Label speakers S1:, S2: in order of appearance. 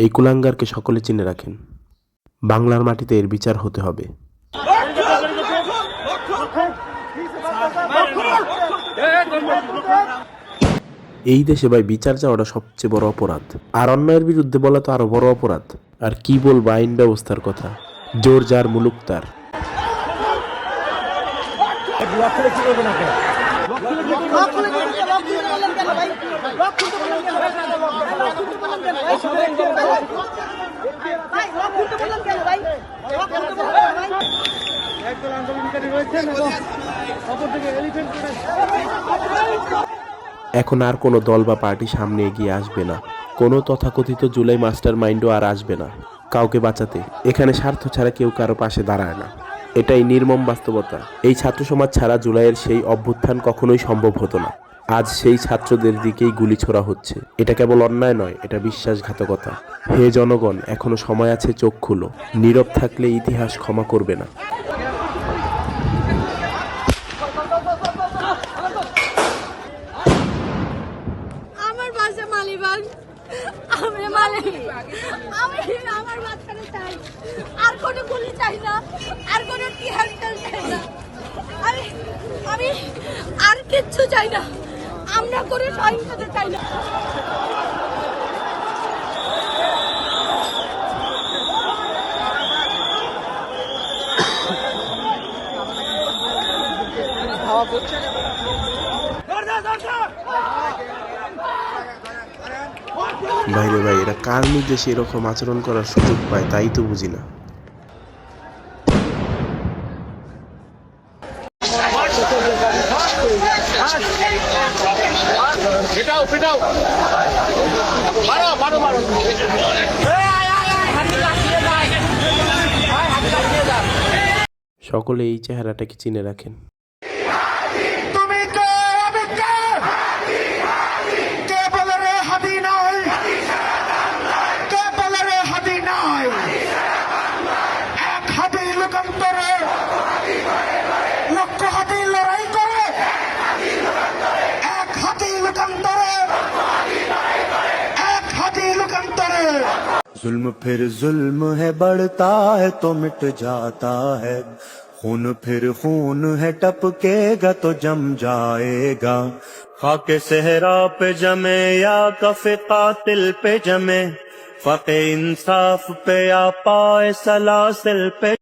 S1: এই কুলাঙ্গারকে সকলে চিনে রাখেন। বাংলার মাটিতে এর বিচার হতে হবে। এই দেশে ভাই বিচার চাওয়াটা সবচেয়ে বড় অপরাধ, আর অন্যায়ের বিরুদ্ধে বলা তো আরো বড় অপরাধ। আর কি বলবো আইন ব্যবস্থার কথা, জোর যার মুলুক তার। এখন আর কোনো দল বা পার্টি সামনে এগিয়ে আসবে না, কোনো তথাকথিত জুলাই মাস্টার মাইন্ডও আর আসবে না কাউকে বাঁচাতে। এখানে স্বার্থ ছাড়া কেউ কারো পাশে দাঁড়ায় না, এটাই নির্মম বাস্তবতা। এই ছাত্র সমাজ ছাড়া জুলাইয়ের সেই অভ্যুত্থান কখনোই সম্ভব হতো না। আজ সেই ছাত্রদের দিকেই গুলি ছোড়া হচ্ছে। এটা কেবল অন্যায় নয়, এটা বিশ্বাসঘাতকতা। হে জনগণ, এখনো সময় আছে, চোখ খুলো। নীরব থাকলে ইতিহাস ক্ষমা করবে না।
S2: আমার বাসা মালিবাগ, আমি মালিক, আমি আমার বাচ্চাকে চাই, আর কোনো গুলি চাই না, আর কোনো টিয়ার চাই না, আমি আর কিচ্ছু চাই না। আমরা কোনো সহিংসতা চাই না।
S1: বাইরে ভাই, এরা কার নির্দেশে এরকম আচরণ করার সুযোগ পায় তাই তো বুঝি না। সকলে এই চেহারাটাকে চিনে রাখেন।
S3: जुल्म फिर जुल्म है, बढ़ता है तो मिट जाता है। खून फिर खून है, टपकेगा तो जम जाएगा। खाके सहरा पे जमे या कफे कातिल पे जमे, फके इंसाफ पे या पाए सलासिल पे।